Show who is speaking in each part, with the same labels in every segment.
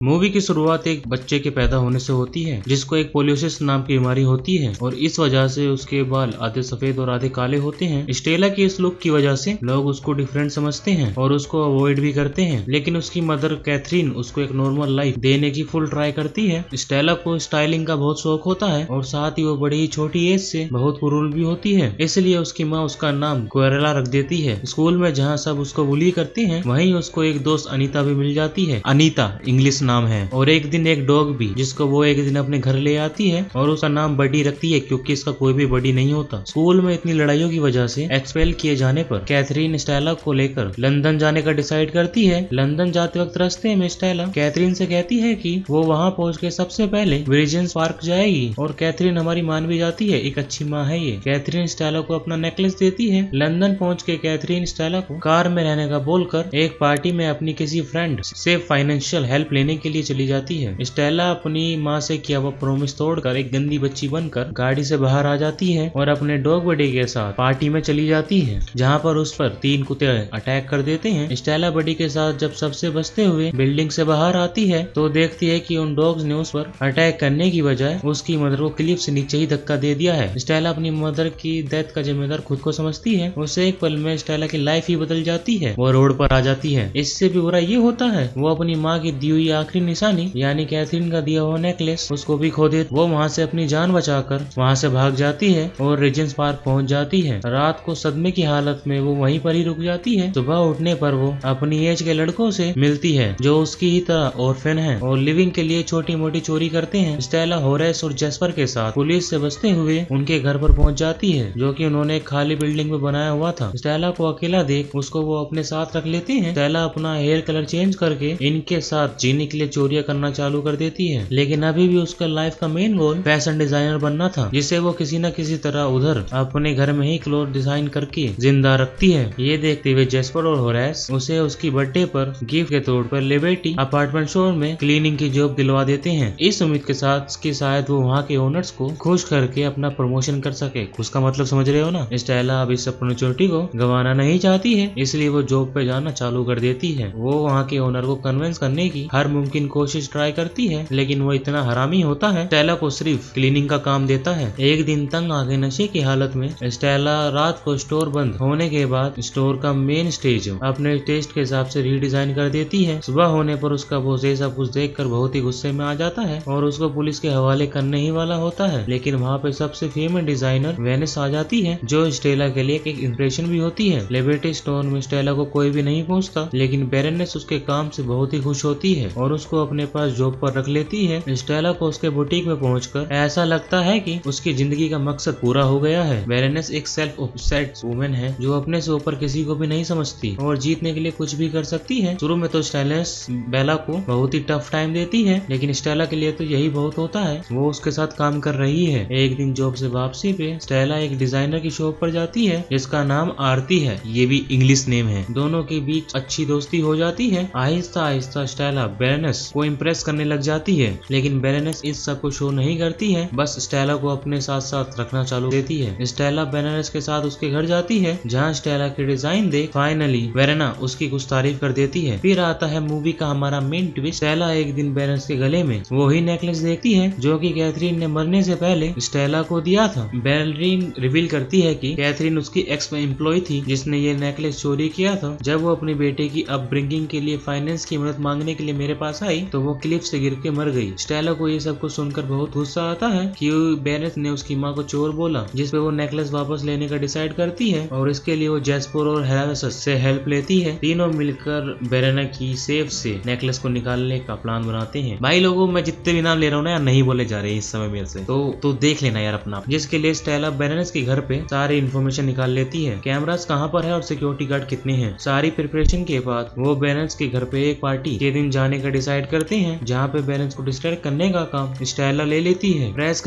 Speaker 1: Movie की शुरुआत एक बच्चे के पैदा होने से होती है जिसको एक पोलियोसिस नाम की बीमारी होती है और इस वजह से उसके बाल आधे सफेद और आधे काले होते हैं। स्टेला की इस लुक की वजह से लोग उसको डिफरेंट समझते हैं और उसको अवॉइड भी करते हैं, लेकिन उसकी मदर कैथरीन उसको एक नॉर्मल लाइफ देने की फुल ट्राई करती है। स्टेला को स्टाइलिंग का बहुत शौक होता है और साथ ही वो बड़ी ही छोटी एज से बहुत क्रूर भी होती है, इसलिए उसकी माँ उसका नाम क्वेरेला रख देती है। स्कूल में जहाँ सब उसको बुली करते हैं वहीं उसको एक दोस्त अनीता भी मिल जाती है। अनीता इंग्लिश नाम है और एक दिन एक डॉग भी जिसको वो एक दिन अपने घर ले आती है और उसका नाम बडी रखती है क्योंकि इसका कोई भी बडी नहीं होता। स्कूल में इतनी लड़ाइयों की वजह से एक्सपेल किए जाने पर कैथरीन स्टेला को लेकर लंदन जाने का डिसाइड करती है। लंदन जाते वक्त रास्ते में स्टेला कैथरीन से कहती है कि वो वहाँ पहुँच के सबसे पहले विजन्स पार्क जाएगी और कैथरीन हमारी मान भी जाती है, एक अच्छी माँ है ये। कैथरीन स्टेला को अपना नेकलेस देती है। लंदन पहुँच के कैथरीन स्टेला को कार में रहने का बोलकर एक पार्टी में अपनी किसी फ्रेंड से फाइनेंशियल हेल्प लेने के लिए चली जाती है। स्टेला अपनी माँ से किया हुआ प्रॉमिस तोड़कर एक गंदी बच्ची बनकर गाड़ी से बाहर आ जाती है और अपने डॉग बडी के साथ पार्टी में चली जाती है जहाँ पर उस पर 3 कुत्ते अटैक कर देते हैं। स्टेला बडी के साथ जब सबसे बचते हुए बिल्डिंग से बाहर आती है तो देखती है कि उन डॉग्स ने उस पर अटैक करने की बजाय उसकी मदर को क्लिफ से नीचे ही धक्का दे दिया है। स्टेला अपनी मदर की डेथ का जिम्मेदार खुद को समझती है। उसे एक पल में स्टेला की लाइफ ही बदल जाती है, वो रोड पर आ जाती है। इससे भी बुरा ये होता है वो अपनी माँ की दी हुई आखिरी निशानी यानी कैथरीन का दिया हुआ नेकलेस उसको भी खो देती। वो वहाँ से अपनी जान बचाकर वहाँ से भाग जाती है और रीजेंस पार्क पहुँच जाती है। रात को सदमे की हालत में वो वहीं पर ही रुक जाती है। सुबह उठने पर वो अपनी एज के लड़कों से मिलती है जो उसकी ही तरह ऑर्फन है और लिविंग के लिए छोटी मोटी चोरी करते हैं। स्टेला होरेस और जेस्पर के साथ पुलिस से बचते हुए उनके घर पर पहुँच जाती है जो कि उन्होंने एक खाली बिल्डिंग में बनाया हुआ था। स्टेला को अकेला देख उसको वो अपने साथ रख लेते हैं। स्टेला अपना हेयर कलर चेंज करके इनके साथ जीने के लिए चोरियां करना चालू कर देती है, लेकिन अभी भी उसका लाइफ का मेन गोल फैशन डिजाइनर बनना था जिसे वो किसी न किसी तरह उधर अपने घर में ही क्लोथ डिजाइन करके जिंदा रखती है। ये देखते हुए जेस्पर और होरेस उसे उसकी बर्थडे पर गिफ्ट के तौर पर लिबर्टी अपार्टमेंट शोर में क्लीनिंग की जॉब दिलवा देते हैं, इस उम्मीद के साथ कि शायद वो वहाँ के ओनर्स को खुश करके अपना प्रमोशन कर सके। खुश का मतलब समझ रहे हो ना। स्टेला अब इस अपॉर्चुनिटी को गंवाना नहीं चाहती है, इसलिए वो जॉब पे जाना चालू कर देती है। वो वहाँ के ओनर को कन्विंस करने की हर मुमकिन कोशिश ट्राई करती है, लेकिन वो इतना हरामी होता है स्टेला को सिर्फ क्लीनिंग का काम देता है। एक दिन तंग आके नशे की हालत में स्टेला रात को स्टोर बंद होने के बाद स्टोर का मेन स्टेज अपने टेस्ट के हिसाब से रीडिजाइन कर देती है। सुबह होने पर उसका बॉस ये सब कुछ देखकर बहुत ही गुस्से में आ जाता है और उसको पुलिस के हवाले करने ही वाला होता है, लेकिन वहाँ पे सबसे फेमस डिजाइनर वेनिस आ जाती है जो स्टेला के लिए एक इंस्पिरेशन भी होती है। लिबर्टी स्टोर में स्टेला को कोई भी नहीं पूछता, लेकिन बेरेनेस उसके काम से बहुत ही खुश होती है और उसको अपने पास जॉब पर रख लेती है। स्टेला को उसके बुटीक में पहुंचकर ऐसा लगता है कि उसकी जिंदगी का मकसद पूरा हो गया है। बेरेनेस एक सेल्फ ऑब्सेस्ड वुमेन है जो अपने से ऊपर किसी को भी नहीं समझती और जीतने के लिए कुछ भी कर सकती है। शुरू में तो स्टेलेस बेला को बहुत ही टफ टाइम देती है, लेकिन स्टेला के लिए तो यही बहुत होता है। वो उसके साथ काम कर रही है। एक दिन जॉब से वापसी पे स्टेला एक डिजाइनर की शॉप पर जाती है जिसका नाम आरती है, ये भी इंग्लिश नेम है। दोनों के बीच अच्छी दोस्ती हो जाती है। आहिस्ता आहिस्ता स्टेला बेरेनेस को इम्प्रेस करने लग जाती है, लेकिन बेरेनेस इस सब को शो नहीं करती है, बस स्टेला को अपने साथ साथ रखना चालू देती है। स्टेला बेरेनेस के साथ उसके घर जाती है जहाँ स्टेला की डिजाइन देख फाइनली वेरेना उसकी कुछ तारीफ कर देती है। फिर आता है मूवी का हमारा मेन ट्विस्ट। स्टेला एक दिन बेरेनेस के गले में वही नेकलेस देखती है जो कि कैथरीन ने मरने से पहले स्टेला को दिया था। बेरेन रिवील करती है कि कैथरीन उसकी एक्स एम्प्लॉय थी जिसने ये नेकलेस चोरी किया था। जब वो अपने बेटे की अपब्रिंगिंग के लिए फाइनेंस की मदद मांगने के लिए मेरे पास आई तो वो क्लिफ से गिर के मर गई। स्टेला को ये सब कुछ सुनकर बहुत गुस्सा आता है कि बेरेनेस ने उसकी माँ को चोर बोला, जिसपे वो नेकलेस वापस लेने का डिसाइड करती है और इसके लिए वो जेस्पर और हेरास से हेल्प लेती है। तीनों मिलकर बेरेना की सेफ से नेकलेस को निकालने का प्लान बनाते हैं। भाई लोगों मैं जितने भी नाम ले रहा हूँ ना यार नहीं बोले जा रहे इस समय मेरे से, तो देख लेना यार अपना। जिसके लिए स्टेला बेरेनेस के घर पे सारी इन्फॉर्मेशन निकाल लेती है, कैमरास कहाँ पर है और सिक्योरिटी गार्ड कितने हैं। सारी प्रिपरेशन के बाद वो बेरेनेस के घर पे एक पार्टी के दिन जाने का डिसाइड करते हैं जहाँ पे बेरेनेस को डिस्ट्रैक्ट करने का काम स्टेला ले लेती है। हरेस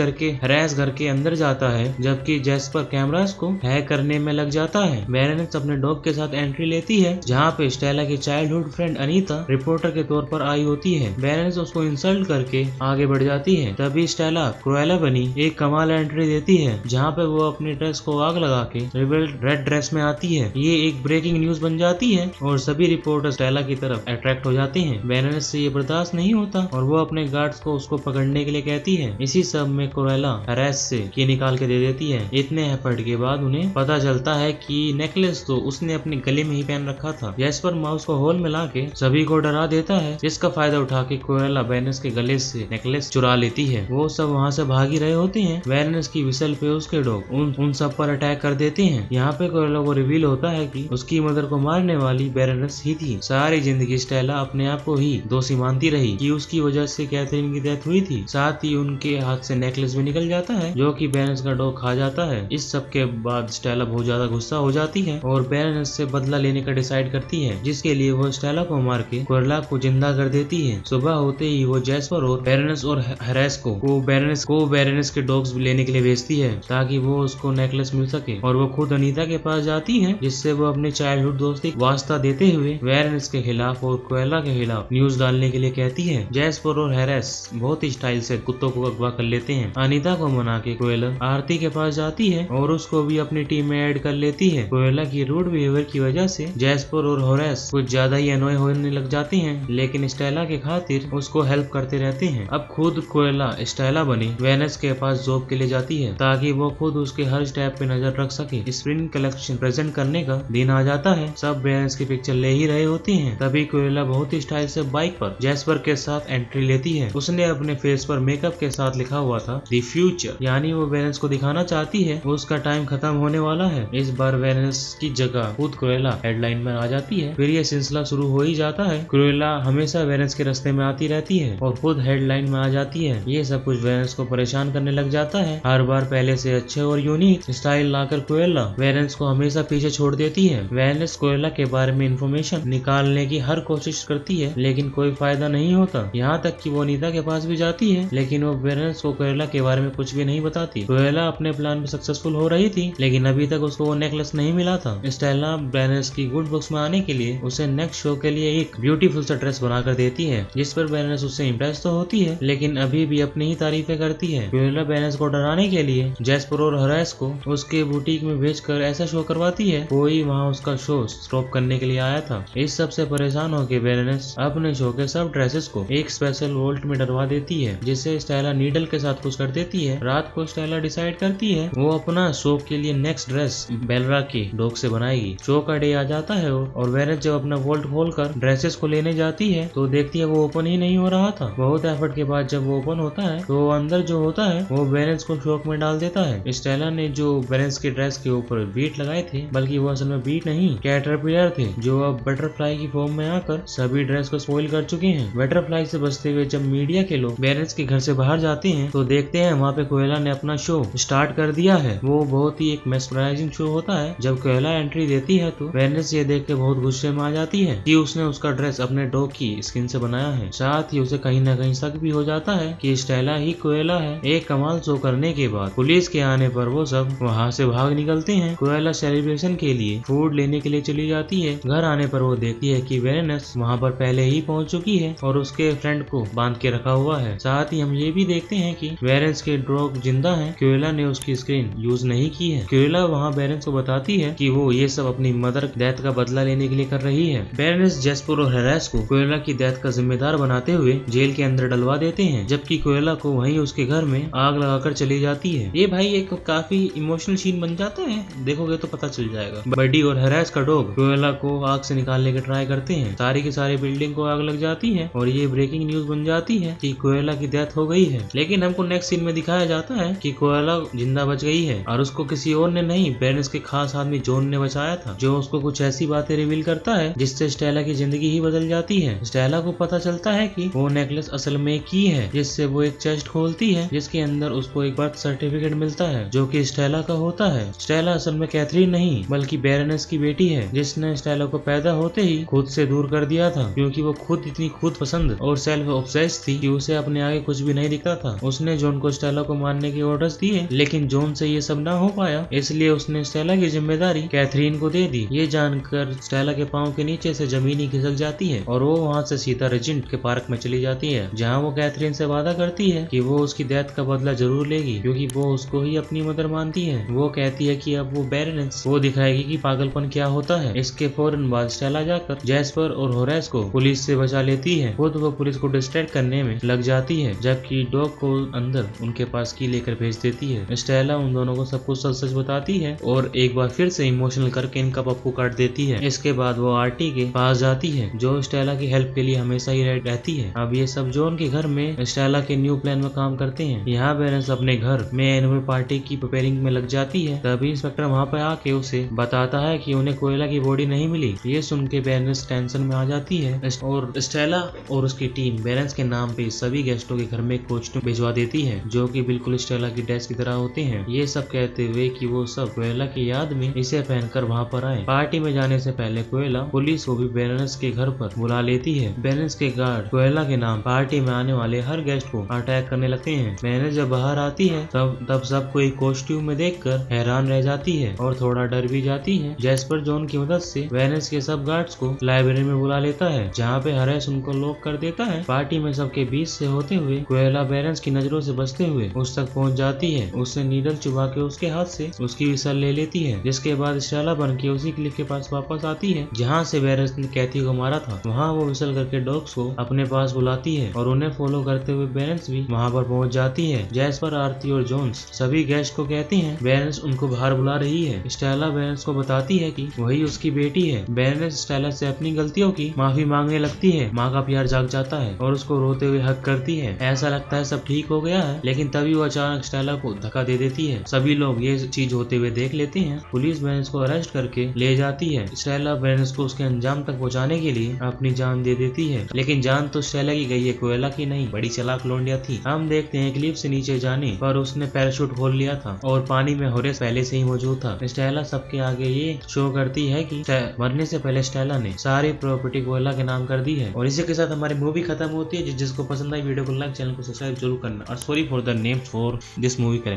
Speaker 1: घर के अंदर जाता है जबकि जेस्पर कैमरास को हैक करने में लग जाता है। बेरेनेस अपने डॉग के साथ एंट्री लेती है जहाँ पे स्टेला की चाइल्डहुड फ्रेंड अनीता रिपोर्टर के तौर पर आई होती है। बेरेनेस उसको इंसल्ट करके आगे बढ़ जाती है। तभी स्टेला क्रुएला बनी एक कमाल एंट्री देती है जहाँ पे वो अपनी ड्रेस को आग लगा के रेड ड्रेस में आती है। ये एक ब्रेकिंग न्यूज बन जाती है और सभी रिपोर्टर स्टेला की तरफ अट्रैक्ट हो जाते हैं। बेरेनेस से ये बर्दाश्त नहीं होता और वो अपने गार्ड्स को उसको पकड़ने के लिए कहती है। इसी सब में क्रुएला हरेस से की निकाल के दे देती है। इतने एफर्ट के बाद उन्हें पता चलता है कि नेकलेस तो उसने अपने गले में ही पहन रखा था। जैस्पर माउस को होल में लाके सभी को डरा देता है, जिसका फायदा उठा के क्रुएला बैरनेस के गले से नेकलेस चुरा लेती है। वो सब वहाँ से भाग ही रहे होते हैं। बैरनेस की विसल पे उसके डॉग उन सब पर अटैक कर देते हैं। यहाँ पे क्रुएला को रिवील होता है कि उसकी मदर को मारने वाली बैरनेस ही थी। सारी जिंदगी स्टेला अपने आप को ही दोषी मानती रही कि उसकी वजह से कैथरीन की डेथ हुई थी। साथ ही उनके हाथ से नेकलेस भी निकल जाता है जो कि बैरनेस का डॉग खा जाता है। इस सब के बाद स्टेला बहुत ज्यादा गुस्सा हो जाती है और बैरनेस से बदला लेने का डिसाइड करती है, जिसके लिए वो स्टेला को मार के क्रुएला को जिंदा कर देती है। सुबह होते ही वो जैस्पर और बैरनेस और हरेस को बैरनेस के डॉग्स लेने के लिए भेजती है ताकि वो उसको नेकलेस मिल सके और वो खुद अनीता के पास जाती है, जिससे वो अपने चाइल्डहुड दोस्ती वास्ता देते हुए बैरनेस के खिलाफ और क्रुएला के खिलाफ न्यूज डालने के लिए कहती है। जैस्पर और हरेस बहुत ही स्टाइल से कुत्तों को अगवा कर लेते हैं। अनीता को मना के क्रुएला आरती के पास जाती है और उसको भी अपनी टीम में ऐड कर लेती है। क्रुएला की रूड बिहेवियर की वजह से जैस्पर और हरेस कुछ ज्यादा ही अनोय होने लग जाते हैं, लेकिन स्टेला के खातिर उसको हेल्प करते रहते हैं। अब खुद क्रुएला स्टेला बनी वेनस के पास जॉब के लिए जाती है ताकि वो खुद उसके हर स्टेप पे नजर रख सके। स्प्रिंग कलेक्शन प्रेजेंट करने का दिन आ जाता है। सब वेनस की पिक्चर ले ही रहे होते हैं। तभी क्रुएला बहुत ही स्टाइल से बाइक पर जैस्पर के साथ एंट्री लेती है। उसने अपने फेस पर मेकअप के साथ लिखा हुआ था द फ्यूचर, यानी वो वेनस को दिखाना चाहती है उसका टाइम खत्म होने वाला है। इस बार वेनस की जगह खुद क्रुएला हेडलाइन में आ जाती है। फिर ये सिलसिला शुरू हो ही जाता है। क्रुएला हमेशा वेनस के रास्ते में आती रहती है और खुद हेडलाइन में आ जाती है। ये सब कुछ वेनस को परेशान करने लग जाता है। हर बार पहले से अच्छे और यूनिक स्टाइल लाकर क्रुएला वेनस को हमेशा पीछे छोड़ देती है। वेनस क्रुएला के बारे में इंफॉर्मेशन निकालने की हर कोशिश करती है, लेकिन कोई फायदा नहीं होता। यहाँ तक कि वो अनीता के पास भी जाती है, लेकिन वो वेनस को क्रुएला के बारे में कुछ भी नहीं बताती। क्रुएला अपने प्लान में सक्सेसफुल हो रही थी, लेकिन अभी तक उसको वो नेकलेस नहीं मिला था। स्टेला वेनस की गुड बुक्स में आने के लिए उसे नेक्स्ट शो के लिए एक ब्यूटीफुल सा ड्रेस बनाकर देती है, जिस पर वेनस उससे इम्प्रेस तो होती है, लेकिन अभी भी अपनी ही तारीफें करती है। क्रुएला वेनस को डराने के लिए जैस्पर और हरेस को उसके बुटीक में भेजकर ऐसा शो करवाती है कोई वहाँ उसका शो स्टॉप करने के लिए आया था। इस सब से परेशान होकर वेनस अपने शो के सब ड्रेसेस को एक स्पेशल वोल्ट में डलवा देती है, जिससे स्टेला नीडल के साथ कुछ कर देती है। रात को स्टेला डिसाइड करती है वो अपना शो के लिए नेक्स्ट ड्रेस बेलरा के डॉग से बनाएगी। शो का डे आ जाता है और वेनस जब अपना वोल्ट खोलकर ड्रेसेस को लेने जाती है तो देखती है वो ओपन ही नहीं हो रहा था। बहुत एफर्ट के बाद जब वो ओपन होता है तो अंदर जो होता है वो वेनस को शॉक में डाल देता है। स्टेला ने जो वेनस के ड्रेस के ऊपर बीट लगाए थे, बल्कि वो असल में बीट नहीं कैटरपिलर थे, जो अब बटरफ्लाई की फॉर्म में आकर सभी ड्रेस को स्पॉइल कर चुके हैं। बटरफ्लाई से बचते हुए जब मीडिया के लोग वेनस के घर से बाहर जाते हैं तो देखते हैं वहाँ पे क्रुएला ने अपना शो स्टार्ट कर दिया है। वो बहुत ही एक मेस्मराइजिंग शो होता है। जब क्रुएला एंट्री देती है तो वेनस ये देख के बहुत गुस्से में आ जाती है कि उसने उसका ड्रेस अपने डॉग की स्किन से बनाया है। साथ ही उसे कहीं न कहीं शक भी हो जाता है कि स्टेला ही क्रुएला है। एक कमाल शो करने के बाद पुलिस के आने पर वो सब वहाँ से भाग निकलते हैं। क्रुएला सेलिब्रेशन के लिए फूड लेने के लिए चली जाती है। घर आने पर वो देखती है कि वेनस वहाँ पर पहले ही पहुँच चुकी है और उसके फ्रेंड को बांध के रखा हुआ है। साथ ही हम ये भी देखते हैं कि वेनस के डॉग जिंदा है। क्रुएला ने उसकी स्क्रीन यूज नहीं की है। क्रुएला वहाँ वेनस को बताती है कि वो ये सब अपनी मदर डेथ का बदला लेने के लिए कर रही है। वेनस जैस्पर और हरेस को क्रुएला की डेथ का जिम्मेदार बनाते हुए जेल के अंदर डलवा देते हैं, जबकि क्रुएला को वहीं उसके घर में आग लगाकर चली जाती है। ये भाई एक काफी इमोशनल सीन बन जाता है, देखोगे तो पता चल जाएगा। बडी और हरेस का डॉग क्रुएला को आग से निकालने के ट्राई करते हैं। सारी की सारी बिल्डिंग को आग लग जाती है और ये ब्रेकिंग न्यूज बन जाती है कि क्रुएला की डेथ हो गई है। लेकिन हमको नेक्स्ट सीन में दिखाया जाता है कि क्रुएला जिंदा बच गई है और उसको किसी और ने नहीं, वेनस के खास आदमी जॉन ने बचाया था, जो उसको कुछ ऐसी बातें रिवील करता है जिससे स्टेला की जिंदगी ही बदल जाती है। स्टेला को पता चलता है कि वो नेकलेस असल में की है, जिससे वो एक चेस्ट खोलती है जिसके अंदर उसको एक बर्थ सर्टिफिकेट मिलता है जो कि स्टेला का होता है। स्टेला असल में कैथरीन नहीं बल्कि बैरनेस की बेटी है, जिसने स्टेला को पैदा होते ही खुद से दूर कर दिया था, क्योंकि वो खुद इतनी खुद पसंद और सेल्फ ऑब्सेस्ड थी कि उसे अपने आगे कुछ भी नहीं दिखता था। उसने जॉन को स्टेला को मारने के ऑर्डर्स दिए, लेकिन जॉन से ये सब ना हो पाया, इसलिए उसने स्टेला की जिम्मेदारी कैथरीन को दे दी। ये जानकर स्टेला के पाँव के नीचे से जमीन ही खिसक जाती है और वो वहाँ से सीधा रेजेंट के पार्क में चली जाती है, जहाँ वो कैथरीन से वादा करती है कि वो उसकी डेथ का बदला जरूर लेगी, क्योंकि वो उसको ही अपनी मदर मानती है। वो कहती है कि अब वो बैरनेस वो दिखाएगी कि पागलपन क्या होता है। इसके फौरन बाद स्टेला जाकर जैस्पर और होरेस को पुलिस से बचा लेती है। खुद वो पुलिस को डिस्ट्रैक्ट करने में लग जाती है, जबकि डॉग को अंदर उनके पास की लेकर भेज देती है। स्टेला उन दोनों को सब कुछ सच सच बताती है और एक बार फिर से इमोशनल करके इनका पप्पू काट देती है। इसके बाद वो आरटी के पास जाती है, जो स्टेला की हेल्प के लिए हमेशा ही रहती है। अब ये सब जॉन के घर में स्टेला के न्यू प्लान में काम करते हैं। यहाँ बेरेंस अपने घर में एनुअल पार्टी की प्रिपेयरिंग में लग जाती है। तभी इंस्पेक्टर वहाँ पे आके उसे बताता है कि उन्हें कोयला की बॉडी नहीं मिली। ये सुन के बेरेंस टेंशन में आ जाती है और स्टेला और उसकी टीम बेरेंस के नाम पे सभी गेस्टों के घर में कॉस्ट्यूम भिजवा देती है, जो कि बिल्कुल स्टेला की ड्रेस की तरह होते हैं। ये सब कहते हुए कि वो सब कोयला की याद में इसे पहनकर वहाँ पर आए। पार्टी में जाने से पहले कोयला पुलिस को भी बेरेंस के घर पर बुला लेती है। बेरेंस के गार्ड कोयला के नाम पार्टी में आने वाले हर गेस्ट को अटैक करने लगते हैं। बेरेंस जब बाहर आती है तब सबको एक कॉस्ट्यूम में देखकर हैरान रह जाती है और थोड़ा डर भी जाती है। जैस्पर जॉन की मदद से बेरेंस के सब गार्ड्स को लाइब्रेरी में बुला लेता है, जहाँ पे हरेस उनको लॉक कर देता है। पार्टी में सबके बीच से होते हुए कोयला बेरेंस की नजरों से बचते हुए उस तक पहुंच जाती है। उससे नीडल चुबा के उसके हाथ से उसकी विसल ले लेती है, जिसके बाद स्टेला बन के उसी क्लिफ के पास वापस आती है जहाँ से बेरेंस ने कैथी को मारा था। वहाँ वो विसल करके डॉग्स को अपने पास बुलाती है और उन्हें फॉलो करते हुए बेरेंस भी वहाँ पर पहुँच जाती है। जैस्पर, आरती और जोन्स सभी गेस्ट को कहते हैं बेरेंस उनको बाहर बुला रही है। स्टेला बेरेंस को बताती है कि वही उसकी बेटी है। बेरेंस स्टेला से अपनी गलतियों की माफी मांगने लगती है। माँ का प्यार जाग जाता है और उसको रोते हुए हक करती है। ऐसा लगता है सब ठीक हो गया है, लेकिन तभी वो अचानक स्टेला को धक्का दे देती है। सभी लोग ये चीज होते हुए देख लेते हैं। पुलिस बेरेंस को अरेस्ट करके ले जाती है। स्टेला बेरेंस को उसके अंजाम तक पहुंचाने के लिए अपनी जान दे देती है, लेकिन जान तो स्टेला की गई है, कोयला की नहीं। बड़ी चालाक लौंडिया थी। हम देखते हैं क्लिफ से नीचे जाने पर उसने पैराशूट खोल लिया था और पानी में होरेस पहले से ही मौजूद था। स्टेला सबके आगे ये शो करती है कि मरने से पहले स्टेला ने सारी प्रॉपर्टी कोयला के नाम कर दी है। और इसी के साथ हमारी मूवी खत्म होती है। जिसको पसंद आई वीडियो को लाइक, चैनल को सब्सक्राइब जरूर करना। और sorry for the name for this movie character.